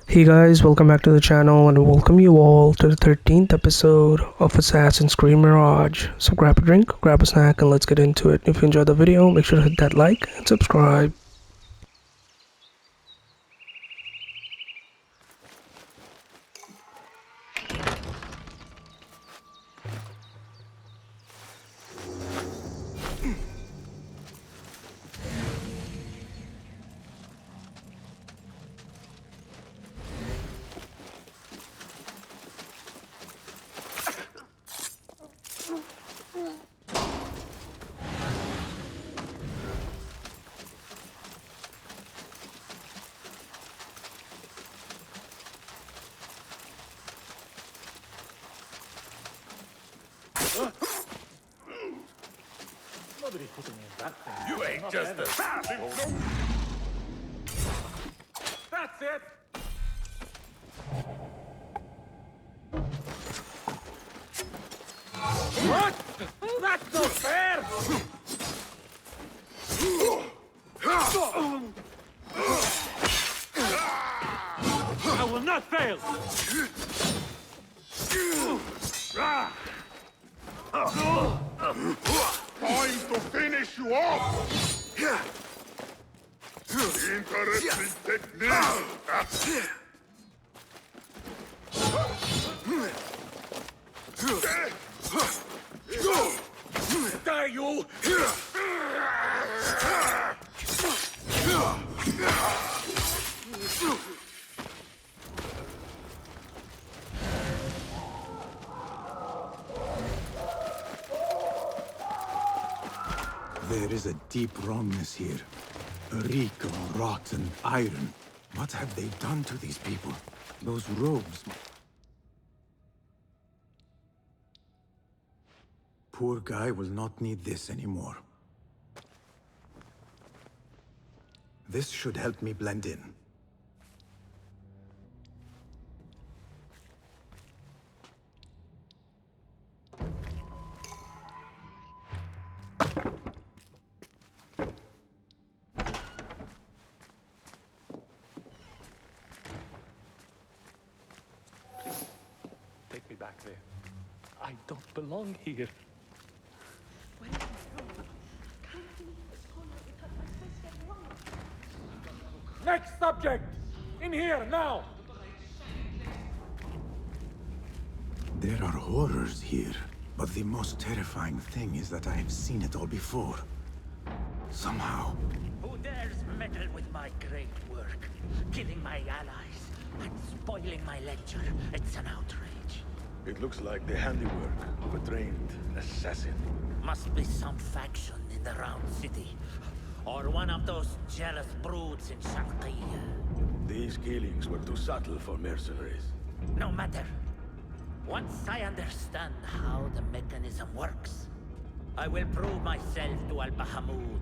Hey guys, welcome back to the channel and welcome you all to the 13th episode of Assassin's Creed Mirage. So grab a drink, grab a snack and let's get into it. If you enjoyed the video, make sure to hit that like and subscribe. Nobody's putting me in that thing. You ain't just a assassin! That's it! What? That's not fair! I will not fail! Time to finish you off! Interesting technique! Die, you! There is a deep wrongness here. A reek of rotten iron. What have they done to these people? Those robes. Poor guy will not need this anymore. This should help me blend in. Take me back there. I don't belong here. Next subject! In here, now! There are horrors here, but the most terrifying thing is that I have seen it all before. Somehow. Who dares meddle with my great work? Killing my allies and spoiling my lecture. It's an outrage. It looks like the handiwork of a trained assassin. Must be some faction in the Round City. Or one of those jealous broods in Shanqiyya. These killings were too subtle for mercenaries. No matter. Once I understand how the mechanism works, I will prove myself to Al-Bahamud.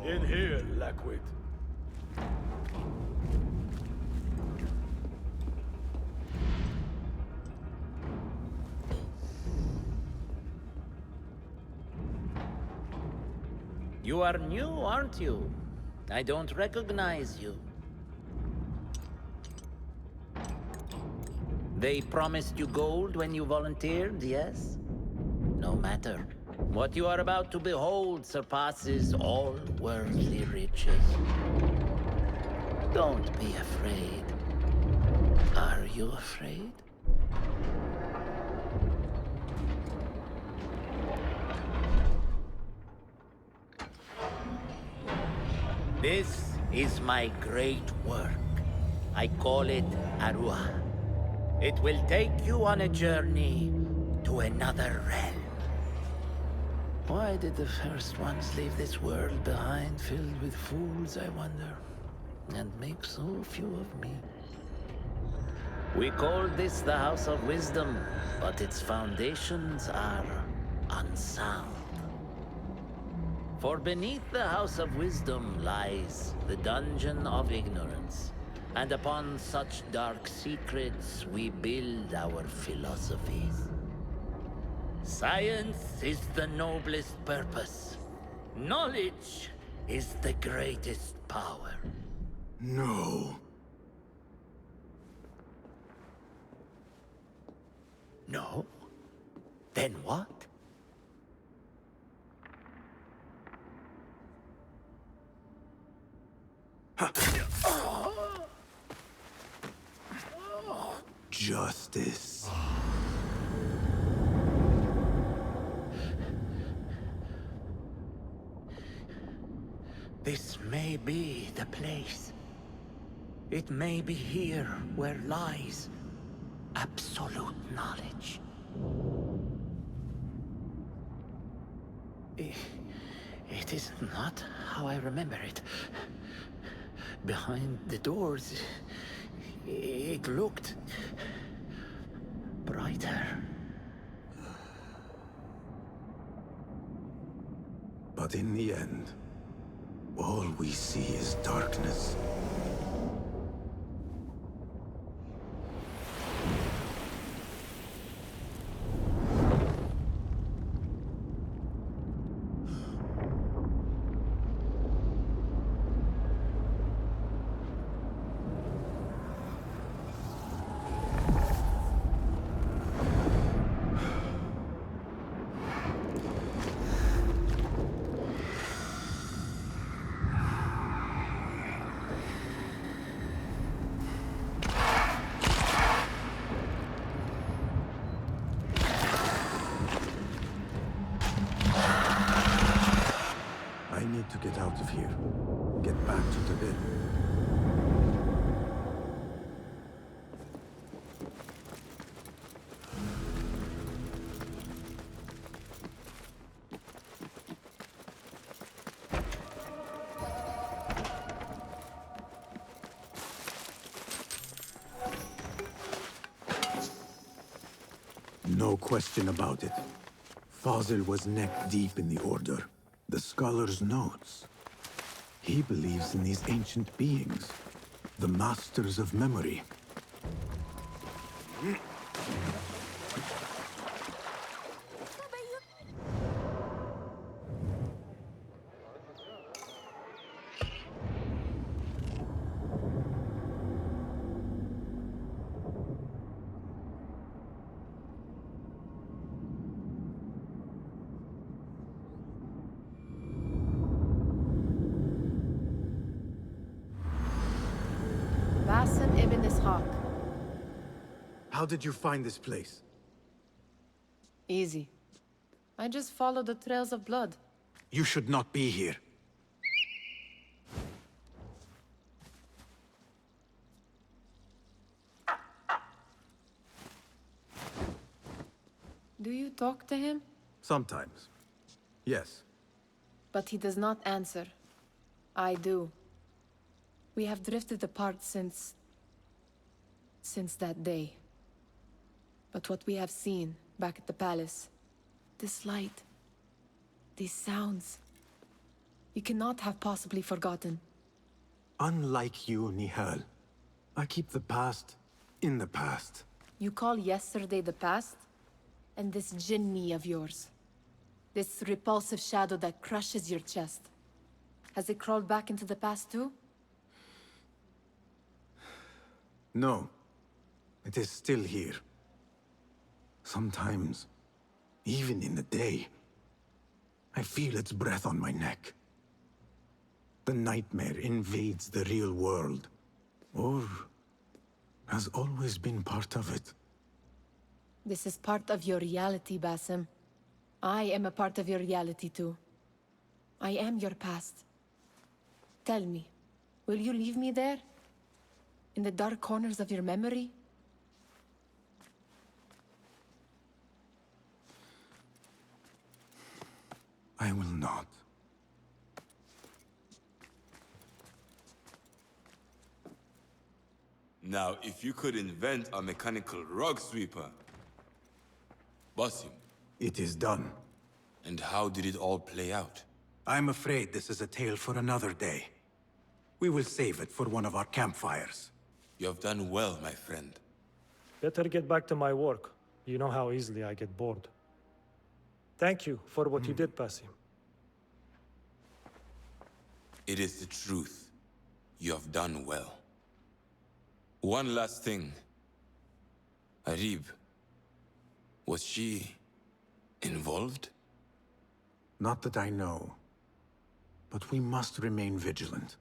In here, Lackwit. You are new, aren't you? I don't recognize you. They promised you gold when you volunteered, yes? No matter. What you are about to behold surpasses all worldly riches. Don't be afraid. Are you afraid? This is my great work. I call it Aruah. It will take you on a journey to another realm. Why did the first ones leave this world behind, filled with fools, I wonder, and make so few of me? We call this the House of Wisdom, but its foundations are unsound. For beneath the House of Wisdom lies the Dungeon of Ignorance, and upon such dark secrets we build our philosophies. Science is the noblest purpose. Knowledge is the greatest power. No. No? Then what? Justice. This may be the place. It may be here where lies absolute knowledge. It is not how I remember it. Behind the doors, it looked brighter. But in the end, all we see is darkness. I need to get out of here. Get back to the bed. No question about it. Fazil was neck-deep in the Order. The scholar's notes. He believes in these ancient beings, the masters of memory. Basim ibn Ishaq. How did you find this place? Easy. I just follow the trails of blood. You should not be here. Do you talk to him? Sometimes. Yes. But he does not answer. I do. We have drifted apart since that day. But what we have seen back at the palace, this light, these sounds, you cannot have possibly forgotten. Unlike you, Nihal, I keep the past in the past. You call yesterday the past? And this jinni of yours, this repulsive shadow that crushes your chest, has it crawled back into the past too? No. It is still here. Sometimes, even in the day, I feel its breath on my neck. The nightmare invades the real world, or has always been part of it. This is part of your reality, Basim. I am a part of your reality too. I am your past. Tell me, will you leave me there? In the dark corners of your memory? I will not. Now, if you could invent a mechanical rug sweeper. Basim, It is done. and how did it all play out? I'm afraid this is a tale for another day. We will save it for one of our campfires. You have done well, my friend. Better get back to my work. You know how easily I get bored. Thank you for what you did, Basim. It is the truth. You have done well. One last thing. Arib, was she involved? Not that I know. But we must remain vigilant.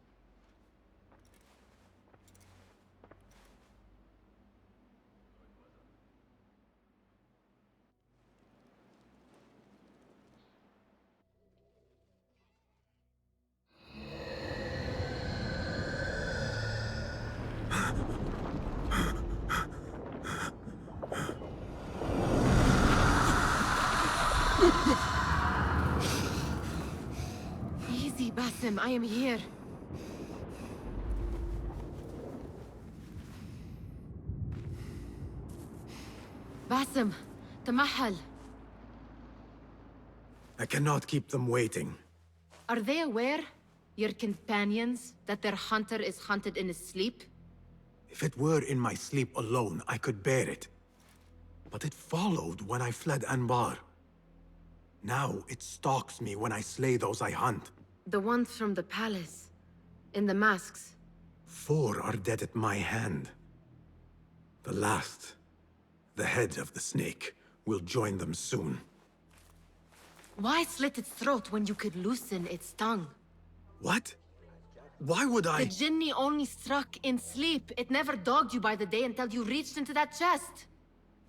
Easy, Basim, I am here. Basim, Tamahal. I cannot keep them waiting. Are they aware, your companions, that their hunter is hunted in his sleep? If it were in my sleep alone, I could bear it. But it followed when I fled Anbar. Now it stalks me when I slay those I hunt. The ones from the palace, in the masks. 4 are dead at my hand. The last, the head of the snake, will join them soon. Why slit its throat when you could loosen its tongue? What? Why would I? The Jinni only struck in sleep. It never dogged you by the day until you reached into that chest.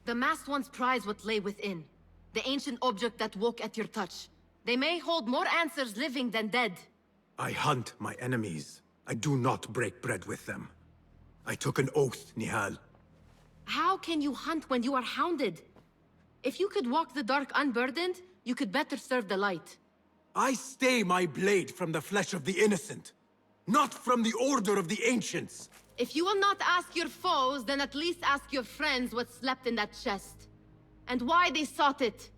The masked ones prize what lay within. The ancient object that woke at your touch. They may hold more answers living than dead. I hunt my enemies. I do not break bread with them. I took an oath, Nihal. How can you hunt when you are hounded? If you could walk the dark unburdened, you could better serve the light. I stay my blade from the flesh of the innocent, not from the order of the ancients. If you will not ask your foes, then at least ask your friends what slept in that chest. And why they sought it.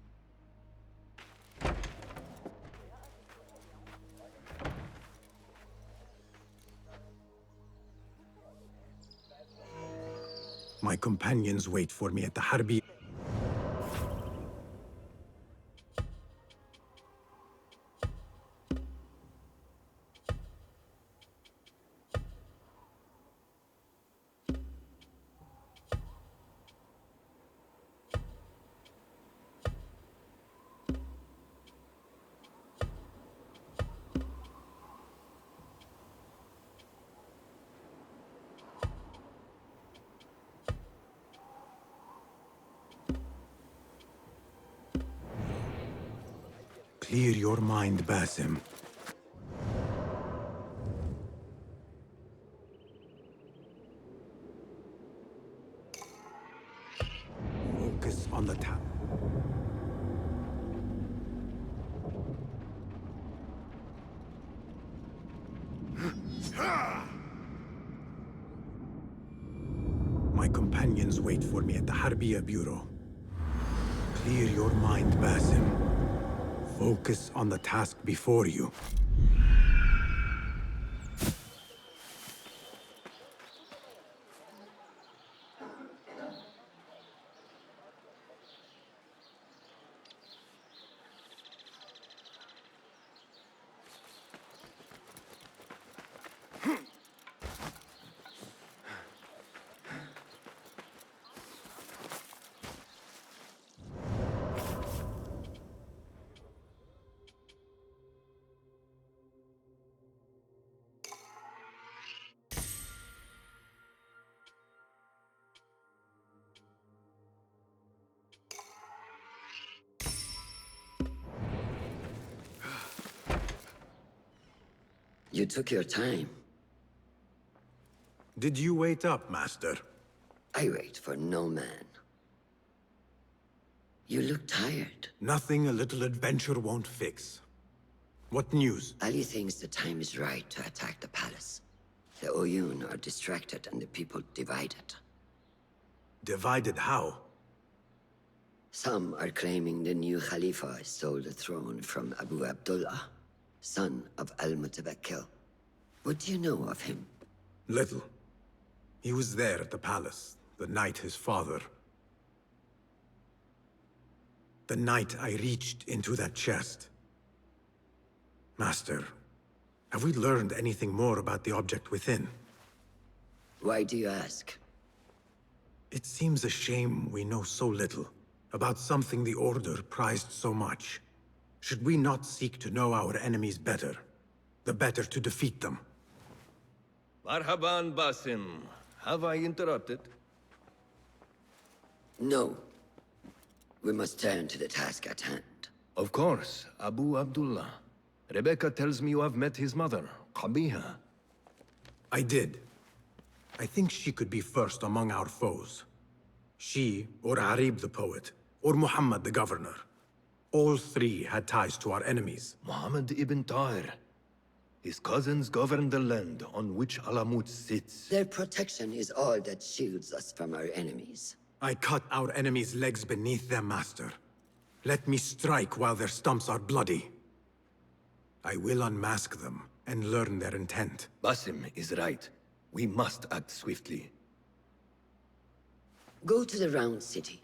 My companions wait for me at the Harbiyah. Clear your mind, Basim. Focus on the task. My companions wait for me at the Harbiyah Bureau. Clear your mind, Basim. Focus on the task before you. You took your time. Did you wait up, Master? I wait for no man. You look tired. Nothing a little adventure won't fix. What news? Ali thinks the time is right to attack the palace. The Oyun are distracted and the people divided. Divided how? Some are claiming the new Khalifa stole the throne from Abu Abdullah, son of Al-Mutawakkil. What do you know of him? Little. He was there at the palace, the night his father... The night I reached into that chest. Master, Have we learned anything more about the object within? Why do you ask? It seems a shame we know so little about something the Order prized so much. Should we not seek to know our enemies better, the better to defeat them? Marhaban, Basim. Have I interrupted? No. We must turn to the task at hand. Of course, Abu Abdullah. Rebecca tells me you have met his mother, Harbiyah. I did. I think she could be first among our foes. She, or Arib the poet, or Muhammad the governor. All three had ties to our enemies. Muhammad ibn Tahir. His cousins govern the land on which Alamut sits. Their protection is all that shields us from our enemies. I cut our enemies' legs beneath their master. Let me strike while their stumps are bloody. I will unmask them and learn their intent. Basim is right. We must act swiftly. Go to the Round City.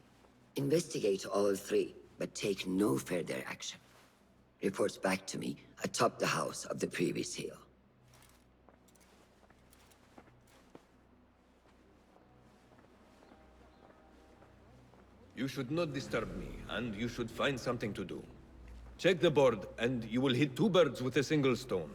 Investigate all three, but take no further action. Reports back to me atop the house of the previous hill. You should not disturb me, and you should find something to do. Check the board, and you will hit two birds with a single stone.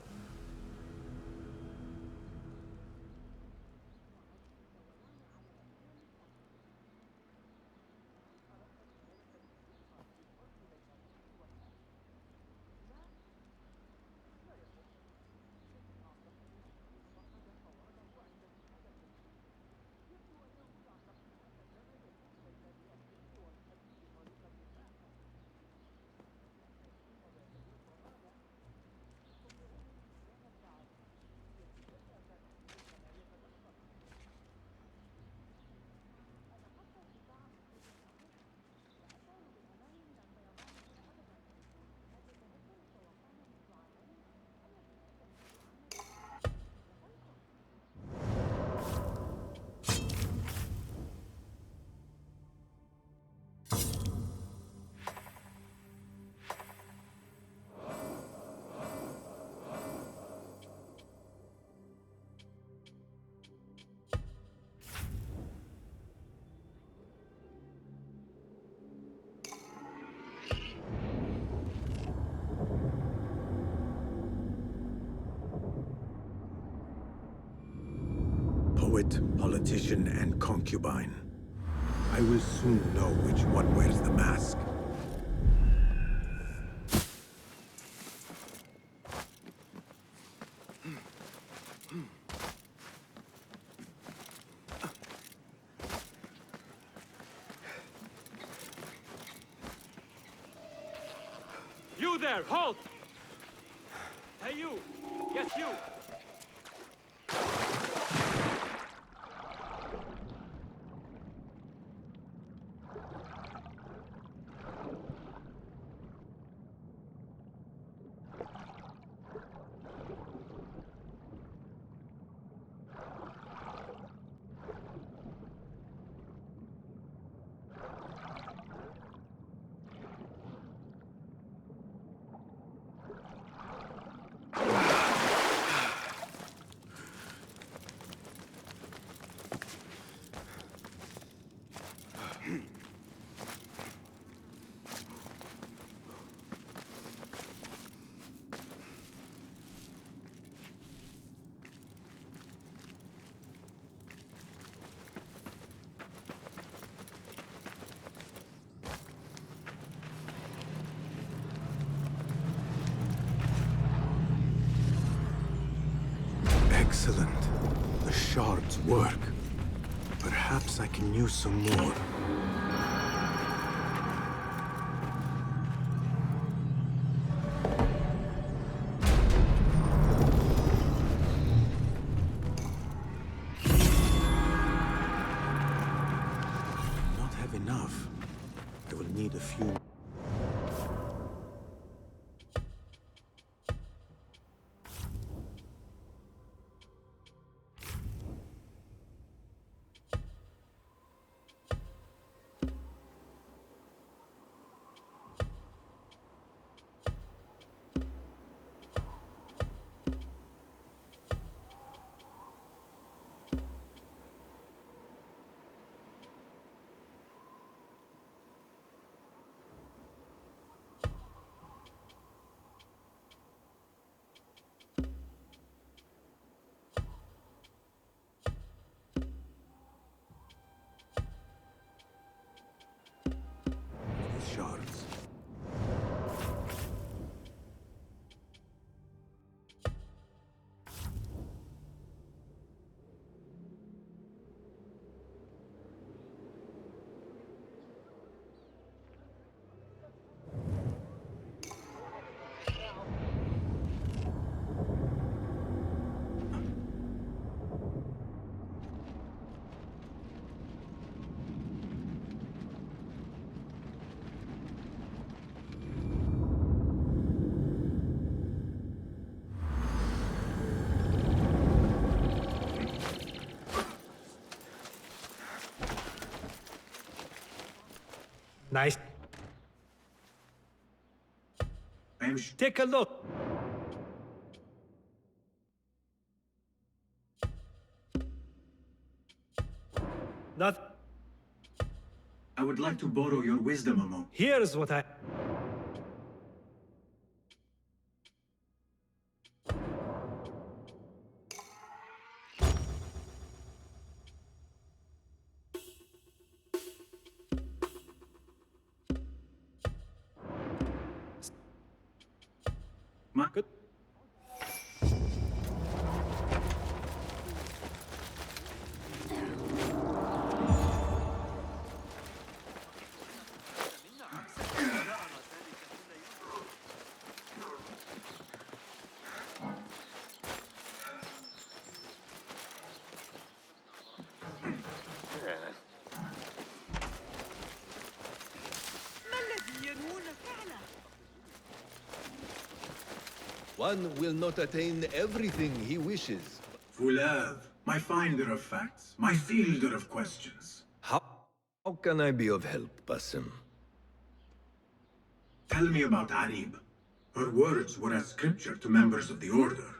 Poet, politician, and concubine. I will soon know which one wears the mask. You there, halt! Hey you! Yes, you! Excellent. The shards work. Perhaps I can use some more. Not have enough. I will need a few. Nice. Take a look. Not. I would like to borrow your wisdom a moment. Here's what I. Good. One will not attain everything he wishes. Fulav, my finder of facts, my fielder of questions. How can I be of help, Basim? Tell me about Arib. Her words were as scripture to members of the Order.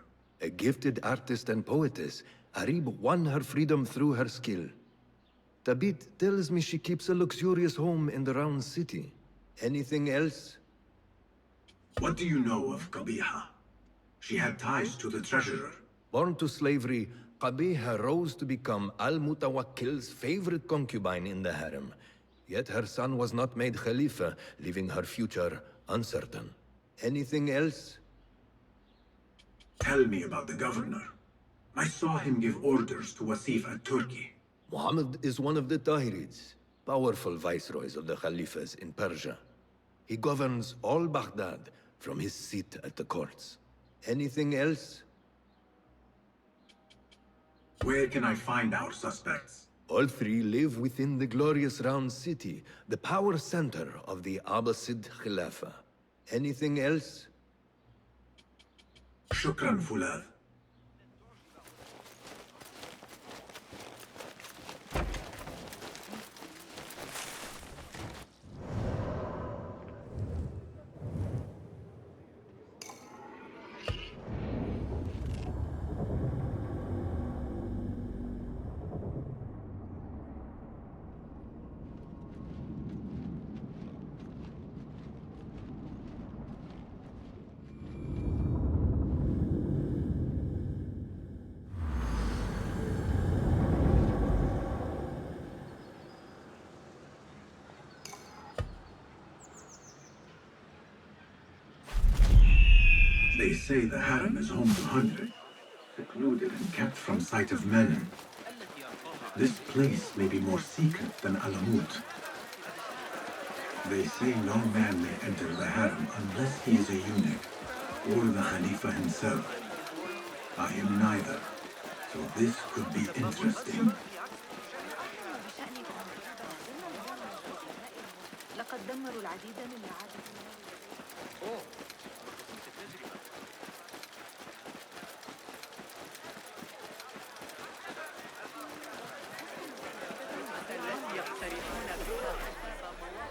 A gifted artist and poetess, Arib won her freedom through her skill. Tabit tells me she keeps a luxurious home in the round city. Anything else? What do you know of Qabiha? She had ties to the treasurer. Born to slavery, Qabiha rose to become Al-Mutawakkil's favorite concubine in the harem. Yet her son was not made Khalifa, leaving her future uncertain. Anything else? Tell me about the governor. I saw him give orders to Wasif at Turkey. Muhammad is one of the Tahirids, powerful viceroys of the Khalifas in Persia. He governs all Baghdad from his seat at the courts. Anything else? Where can I find our suspects? All three live within the glorious round city, the power center of the Abbassid Khilafah. Anything else? Shukran, Fulav. They say the harem is home to hundreds, secluded and kept from sight of men. This place may be more secret than Alamut. They say no man may enter the harem unless he is a eunuch, or the Khalifa himself. I am neither, so this could be interesting.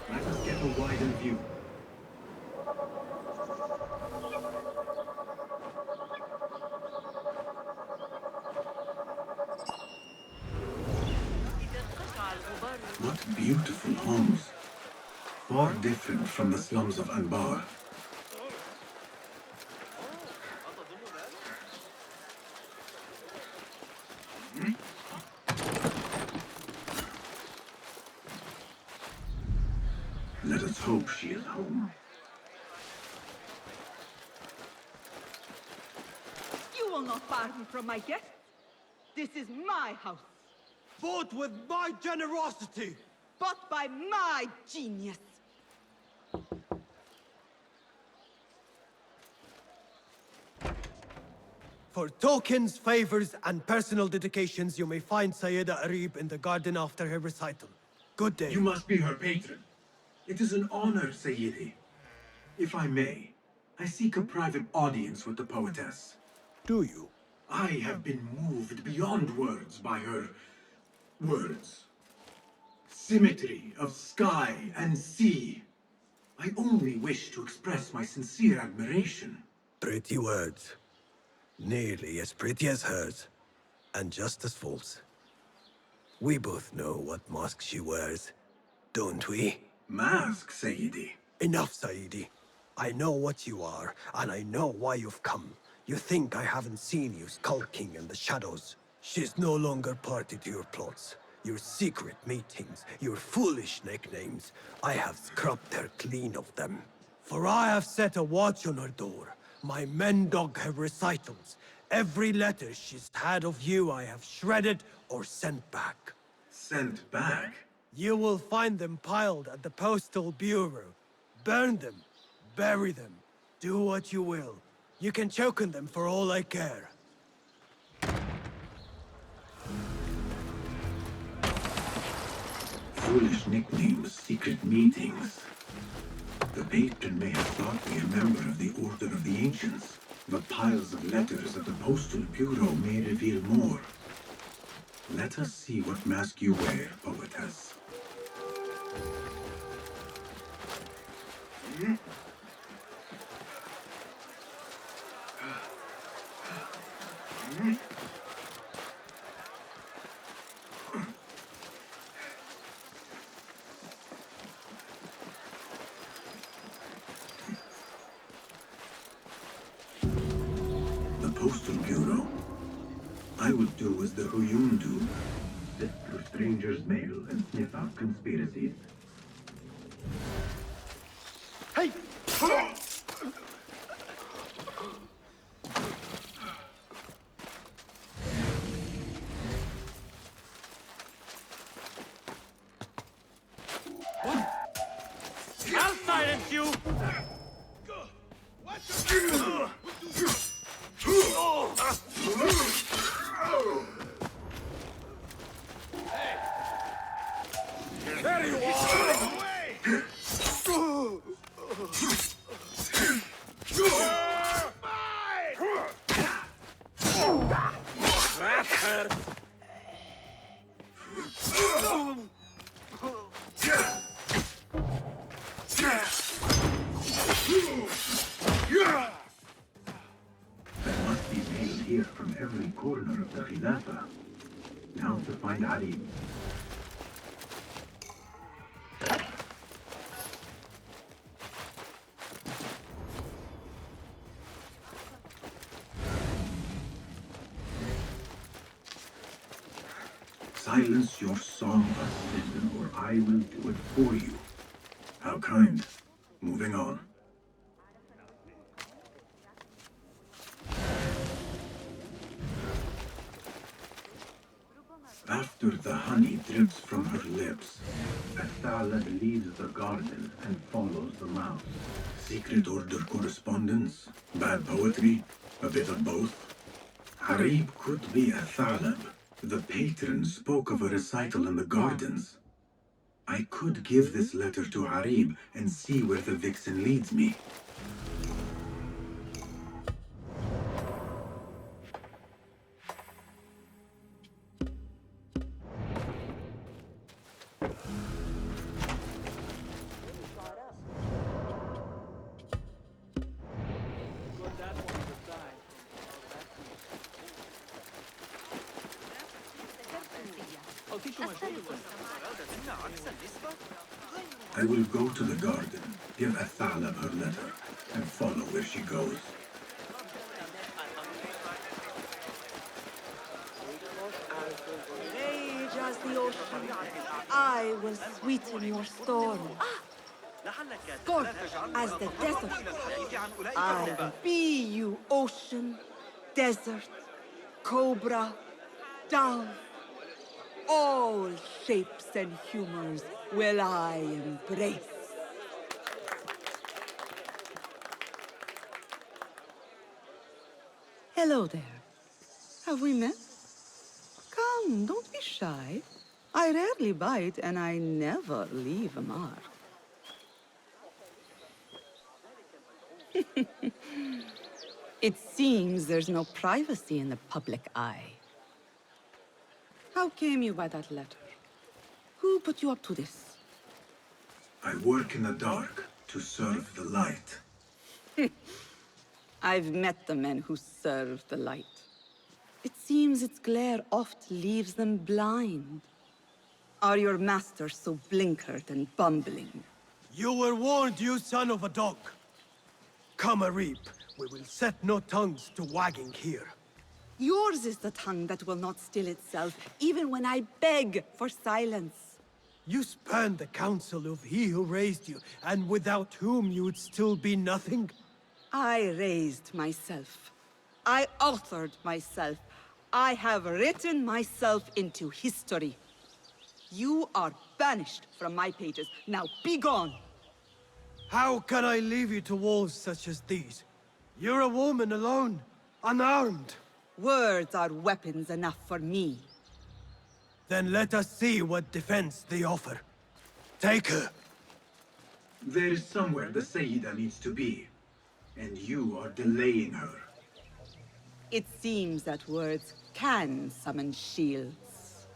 Let us get a wider view. What beautiful homes. Far different from the slums of Anbar. Let us hope she is home. You will not bar me from my guests. This is my house. Vote with my generosity. But by my genius. For tokens, favors, and personal dedications, you may find Sayyida Arib in the garden after her recital. Good day. You must be her patron. It is an honor, Sayyidi. If I may, I seek a private audience with the poetess. Do you? I have been moved beyond words by her words. symmetry of sky and sea. I only wish to express my sincere admiration. Pretty words. Nearly as pretty as hers. And just as false. We both know what mask she wears, don't we? Mask, Sayyidi. Enough, Saidi. I know what you are, and I know why you've come. You think I haven't seen you skulking in the shadows. She's no longer party to your plots. Your secret meetings, your foolish nicknames. I have scrubbed her clean of them. For I have set a watch on her door. My men dog her recitals. Every letter she's had of you I have shredded or sent back. Sent back? You will find them piled at the Postal Bureau. Burn them. Bury them. Do what you will. You can choke on them for all I care. Foolish nicknames, secret meetings. The patron may have thought me a member of the Order of the Ancients, but piles of letters at the Postal Bureau may reveal more. Let us see what mask you wear, poetess. The Postal Bureau. I would do as the Huyum do. Sift through strangers' mail and sniff out conspiracies. Hey! I'll silence you! There you are! That hurt! There must be mail here from every corner of the Khilafah. Now to find Harib. Silence your song, assistant, or I will do it for you. How kind. Moving on. After the honey drips from her lips, Athalad leaves the garden and follows the mouse. Secret order correspondence? Bad poetry? A bit of both? Harib could be Athalab. The patron spoke of a recital in the gardens. I could give this letter to Harib and see where the vixen leads me. I will go to the garden, give Athalab her letter, and follow where she goes. Rage as the ocean, I will sweeten your storm. Scorch as the desert, I will be you, ocean, desert, cobra, dove. All shapes and humors will I embrace. Hello there. Have we met? Come, don't be shy. I rarely bite and I never leave a mark. It seems there's no privacy in the public eye. How came you by that letter? Who put you up to this? I work in the dark to serve the light. I've met the men who serve the light. It seems its glare oft leaves them blind. Are your masters so blinkered and bumbling? You were warned, you son of a dog. Come a reap. We will set no tongues to wagging here. Yours is the tongue that will not still itself, even when I beg for silence. You spurned the counsel of he who raised you, and without whom you would still be nothing? I raised myself. I authored myself. I have written myself into history. You are banished from my pages. Now be gone! How can I leave you to wolves such as these? You're a woman alone, unarmed. Words are weapons enough for me. Then let us see what defense they offer. Take her. There is somewhere the Sayyida needs to be, and you are delaying her. It seems that words can summon shields.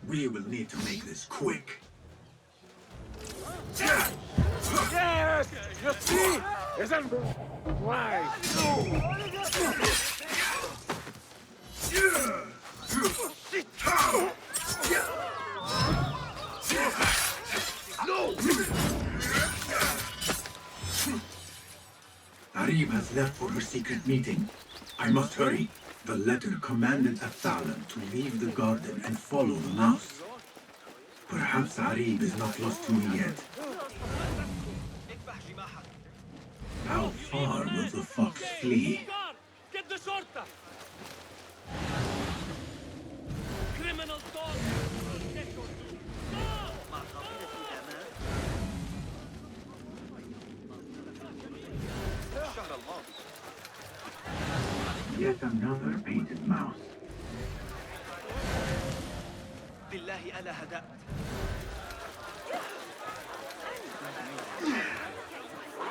We will need to make this quick. Yes! You see? Isn't why? No! Arib has left for her secret meeting. I must hurry. The letter commanded S.A.M to leave the garden and follow the mouse. Perhaps Arib is not lost to me yet. How far will the fox flee? Get the shorter! Criminal dog! Yet another painted mouse.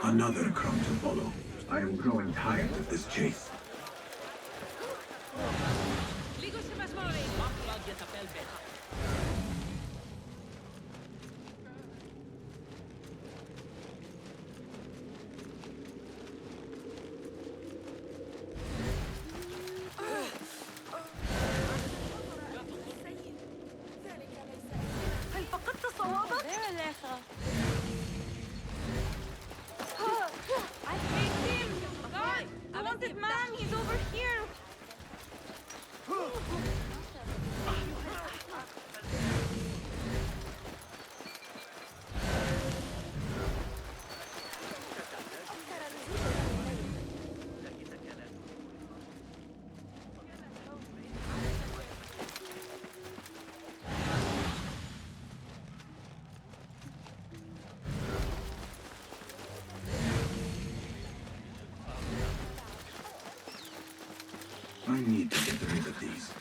Another crumb to follow. I am growing tired of this chase. هل فقدت صوابك؟ I hate him! Guys, the wanted man, he's over here! I need to get rid of these.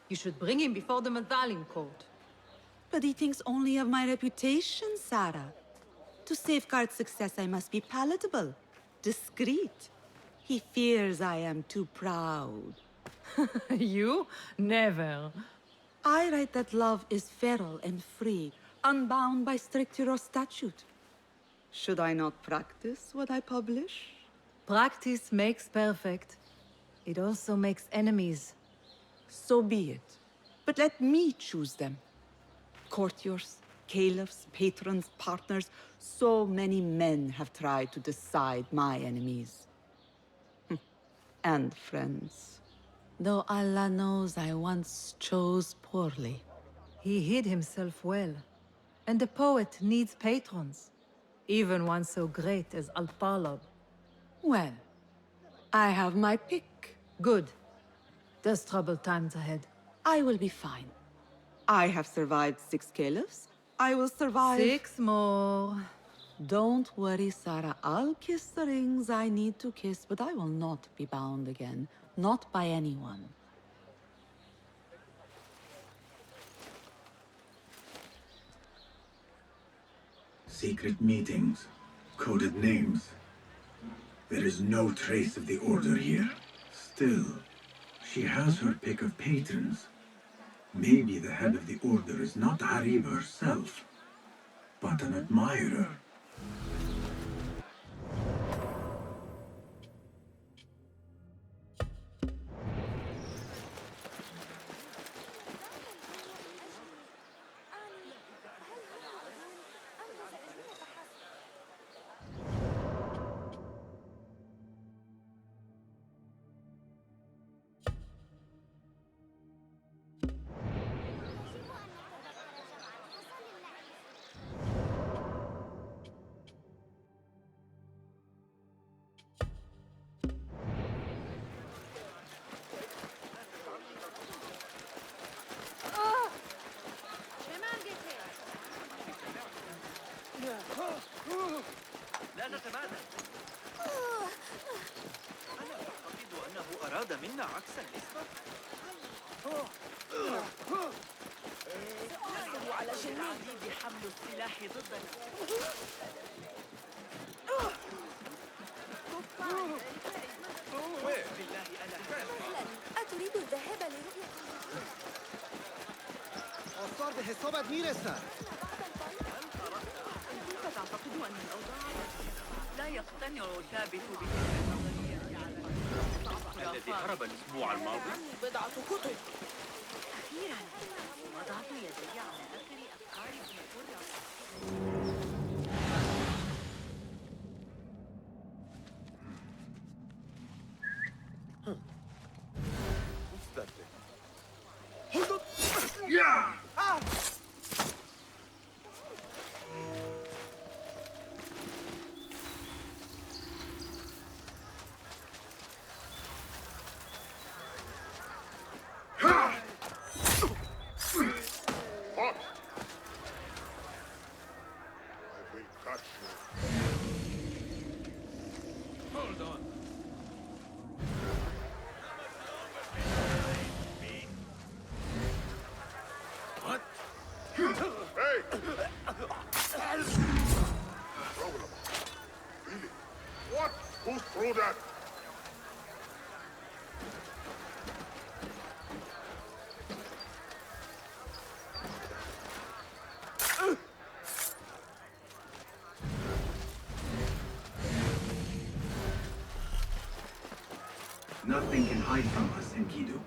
You should bring him before the Medallion court. But he thinks only of my reputation, Sarah. To safeguard success, I must be palatable, discreet. He fears I am too proud. You? Never. I write that love is feral and free, unbound by strict Euro statute. Should I not practice what I publish? Practice makes perfect. It also makes enemies. So be it. But let me choose them. Courtiers, caliphs, patrons, partners. So many men have tried to decide my enemies. And friends. Though Allah knows I once chose poorly. He hid himself well. And the poet needs patrons. Even one so great as Al-Talib. Well, I have my pick. Good. There's troubled times ahead. I will be fine. I have survived 6 caliphs. I will survive. 6 more. Don't worry, Sarah. I'll kiss the rings I need to kiss, but I will not be bound again. Not by anyone. Secret meetings, coded names. There is no trace of the Order here. Still, she has her pick of patrons. Maybe the head of the Order is not Harbiyah herself, but an admirer. لا تتبادل. أنا أعتقد أنه أراد منا عكس النسبة. يجب على العديد بحمل السلاح ضدنا. بالله أنا أتريد الذهاب لرؤية؟ آثار به حسابت میرسن. كيف تعتقد أن الأوضاع لا يقتنع ثابت بتلك النظرية الذي هرب الأسبوع الماضي؟ بضعة كتب. أخيرا وضعت يدي على آخر أفكاري في القرى. What's that thing? Hold up! Yeah! Ah! What? I will catch you. Hold on. What? Hey! Problem. Really? What? Who threw that? Nothing can hide from us, Enkidu.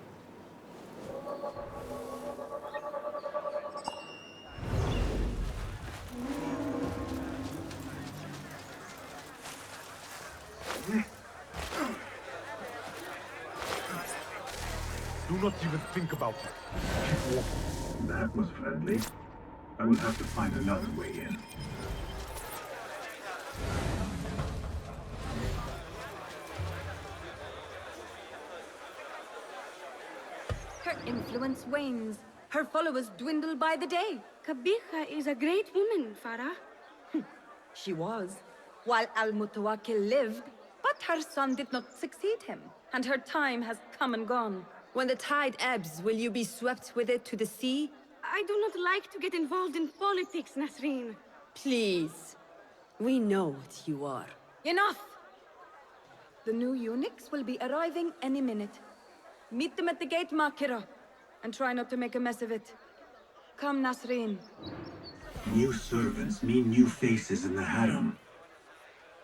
Do not even think about it. Keep walking. That was friendly. I will have to find another way in. Her influence wanes. Her followers dwindle by the day. Kabikha is a great woman, Farah. She was, while Al-Mutawakkil lived, but her son did not succeed him, and her time has come and gone. When the tide ebbs, will you be swept with it to the sea? I do not like to get involved in politics, Nasreen. Please. We know what you are. Enough! The new eunuchs will be arriving any minute. Meet them at the gate, Makira, and try not to make a mess of it. Come, Nasreen. New servants mean new faces in the harem.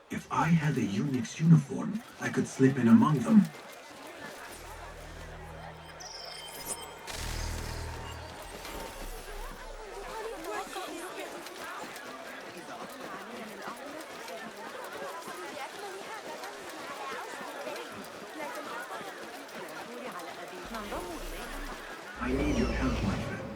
If I had a eunuch's uniform, I could slip in among them. I need your help, my friend.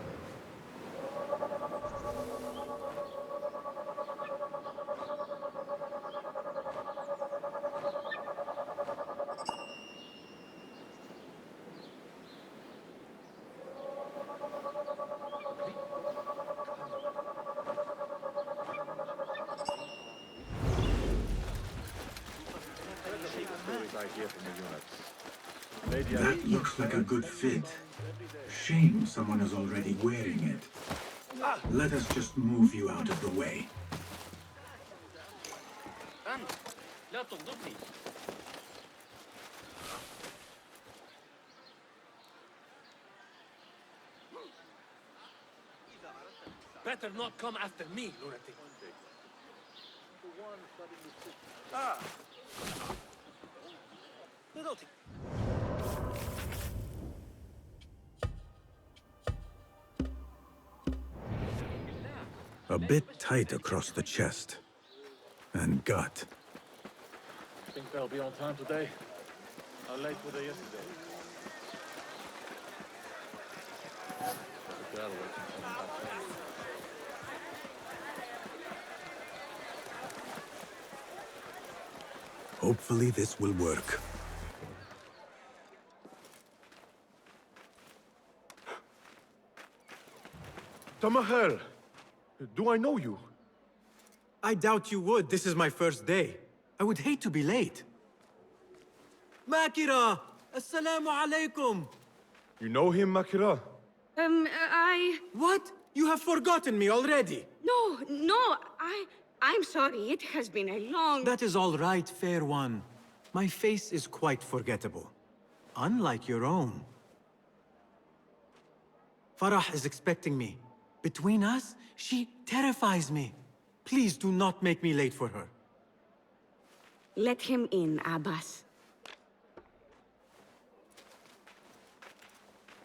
I hear from the units. Maybe That looks like a good fit. Shame someone is already wearing it. Let us just move you out of the way. أنت لا تغضبني. Better not come after me, lunatic. A bit tight across the chest. And gut. Think they'll be on time today? How late were they yesterday? The girl waiting for me back home. Hopefully this will work. Tamahel! Do I know you? I doubt you would. This is my first day. I would hate to be late. Makira! Assalamu alaikum! You know him, Makira? What? You have forgotten me already! I'm sorry. It has been a long... That is all right, fair one. My face is quite forgettable. Unlike your own. Farah is expecting me. Between us, she terrifies me. Please do not make me late for her. Let him in, Abbas.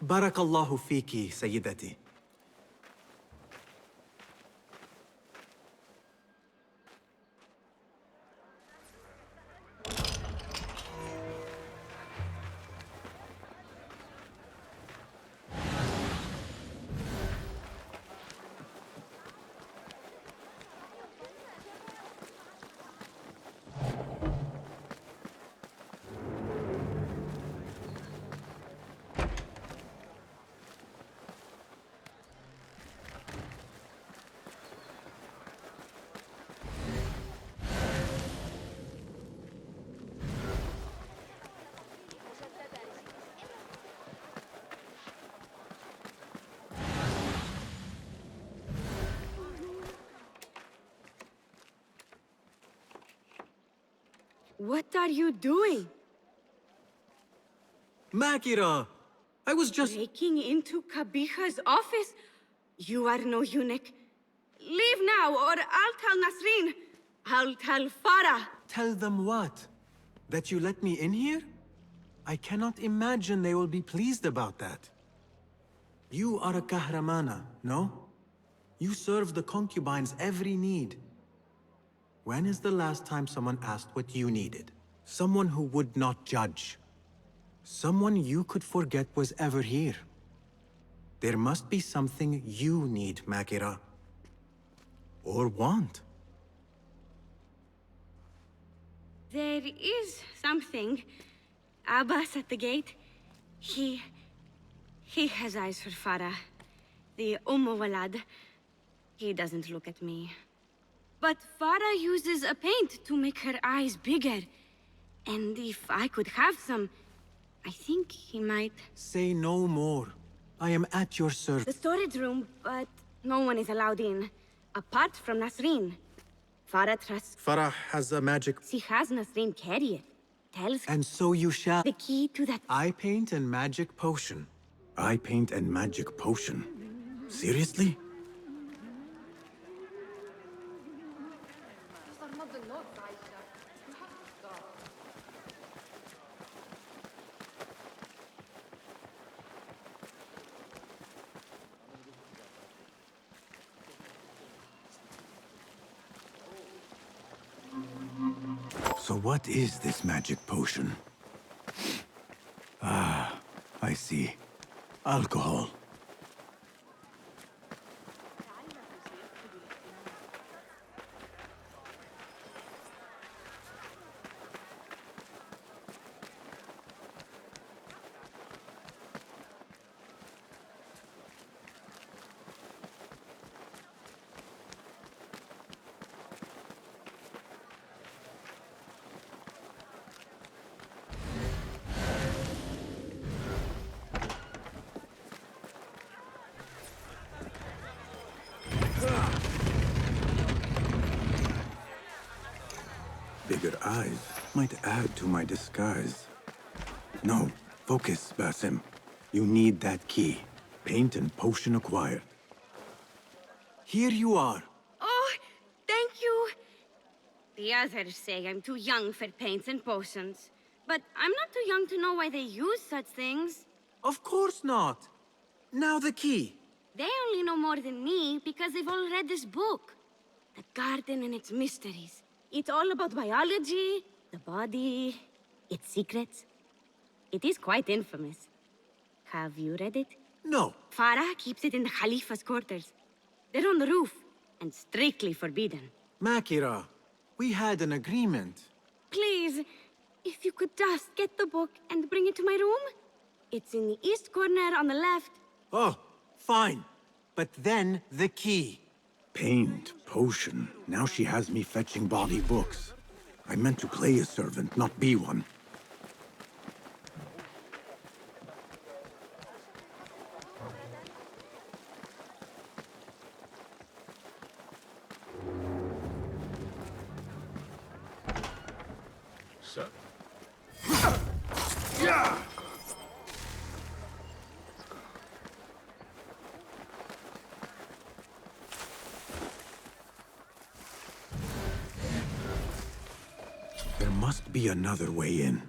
Barakallahu fiki, Sayyidati. What are you doing? Makira! I was just... Breaking into Kabiha's office? You are no eunuch. Leave now, or I'll tell Nasreen. I'll tell Farah. Tell them what? That you let me in here? I cannot imagine they will be pleased about that. You are a kahramana, no? You serve the concubines every need. When is the last time someone asked what you needed? Someone who would not judge. Someone you could forget was ever here. There must be something you need, Makira. Or want. There is something. Abbas at the gate. He has eyes for Farah. The Walad. He doesn't look at me. But Farah uses a paint to make her eyes bigger. And if I could have some, I think he might... Say no more. I am at your service. The storage room, but no one is allowed in. Apart from Nasreen. Farah trusts... Farah has a magic... She has Nasreen carry it. Tells her... And so you shall... The key to that... Eye paint and magic potion. Eye paint and magic potion. Seriously? So what is this magic potion? Ah, I see. Alcohol. eyes might add to my disguise. No, focus, Basim. You need that key. Paint and potion acquired. Here you are. Oh, thank you. The others say I'm too young for paints and potions. But I'm not too young to know why they use such things. Of course not. Now the key. They only know more than me because they've all read this book. The garden and its mysteries. It's all about biology, the body, its secrets. It is quite infamous. Have you read it? No. Farah keeps it in the Khalifa's quarters. They're on the roof, and strictly forbidden. Makira, we had an agreement. Please, if you could just get the book and bring it to my room? It's in the east corner on the left. Oh, fine. But then the key. Paint, potion. Now she has me fetching body books. I meant to play a servant, not be one. Sir. Yeah! There must be another way in.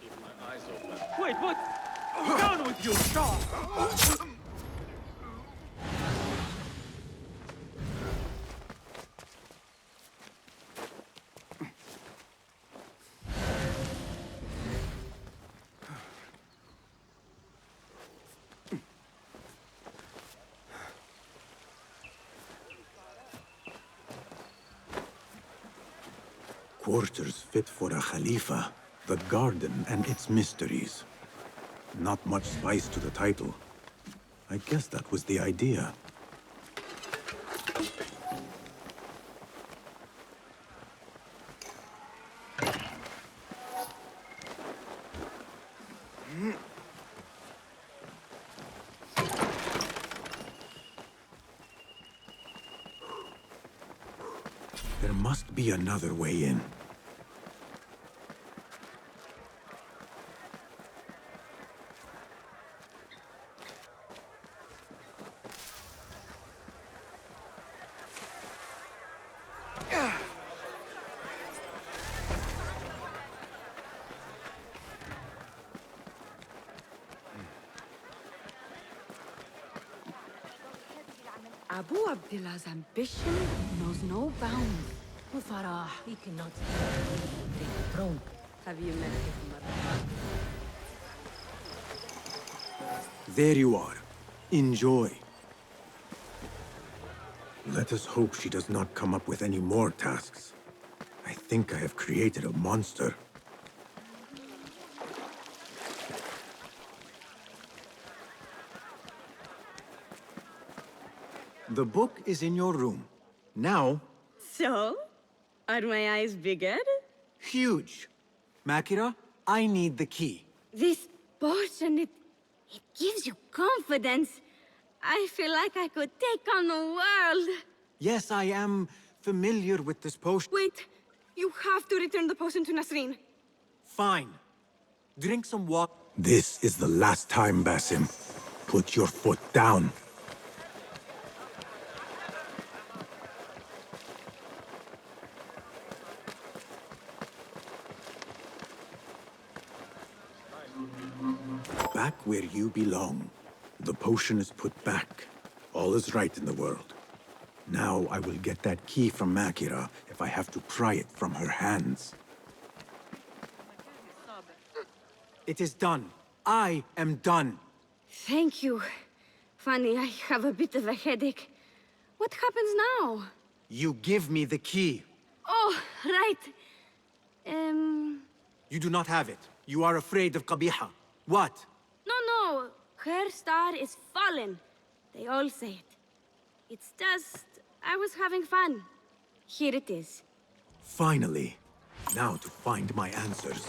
Keep my eyes open. Wait, what? Down with you, stop! Quarters fit for a Khalifa, the garden and its mysteries. Not much spice to the title. I guess that was the idea. There must be another way in. Abu Abdullah's ambition knows no bounds. Farah, he cannot take the throne. Have you met his mother? There you are. Enjoy. Let us hope she does not come up with any more tasks. I think I have created a monster. The book is in your room. Now... So? Are my eyes bigger? Huge. Makira, I need the key. This potion, it gives you confidence. I feel like I could take on the world. Yes, I am familiar with this potion. Wait, you have to return the potion to Nasreen. Fine. Drink some water. This is the last time, Basim. Put your foot down. Back where you belong. The potion is put back. All is right in the world. Now I will get that key from Makira if I have to pry it from her hands. It is done. I am done. Thank you. Funny, I have a bit of a headache. What happens now? You give me the key. Oh, right. You do not have it. You are afraid of Qabiha. What? No. Her star is fallen. They all say it. It's just... I was having fun. Here it is. Finally. Now to find my answers.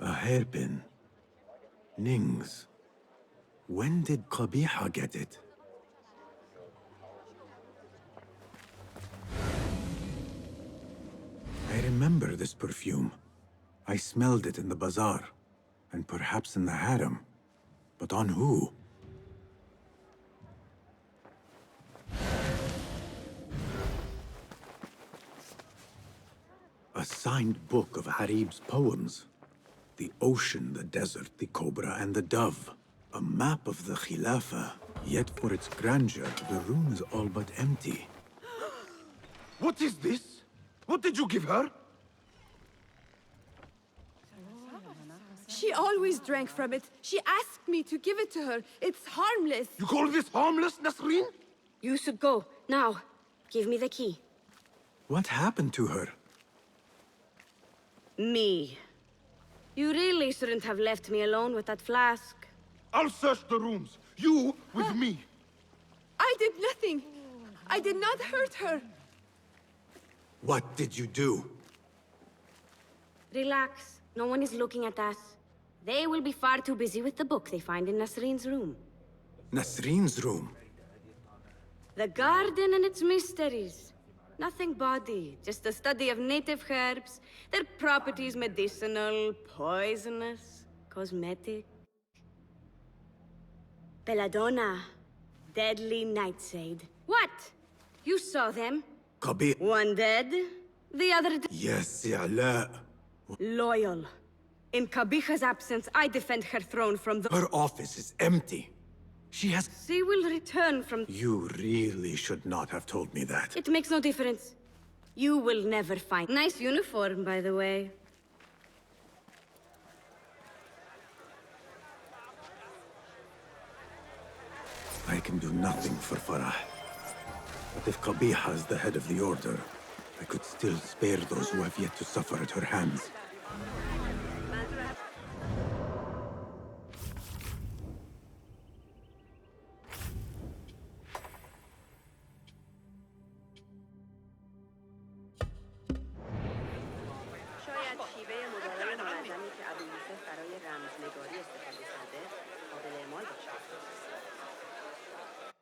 A hairpin. Nings. When did Qabiha get it? remember this perfume. I smelled it in the bazaar, and perhaps in the harem. But on who? A signed book of Harib's poems. The ocean, the desert, the cobra, and the dove. A map of the Khilafah. Yet for its grandeur, the room is all but empty. What is this? What did you give her? She always drank from it. She asked me to give it to her. It's harmless. You call this harmless, Nasreen? You should go, now. Give me the key. What happened to her? Me. You really shouldn't have left me alone with that flask. I'll search the rooms. You with me. I did nothing. I did not hurt her. What did you do? Relax. No one is looking at us. They will be far too busy with the book they find in Nasreen's room. Nasreen's room? The garden and its mysteries. Nothing bawdy, just a study of native herbs, their properties medicinal, poisonous, cosmetic. Belladonna, deadly nightshade. What? You saw them? Qabih. One dead, the other dead. Yes, Ala. Loyal. In Qabih's absence, I defend her throne from the— Her office is empty. She has— She will return from— You really should not have told me that. It makes no difference. You will never find— Nice uniform, by the way. I can do nothing for Farah. But if Qabih is the head of the Order, I could still spare those who have yet to suffer at her hands.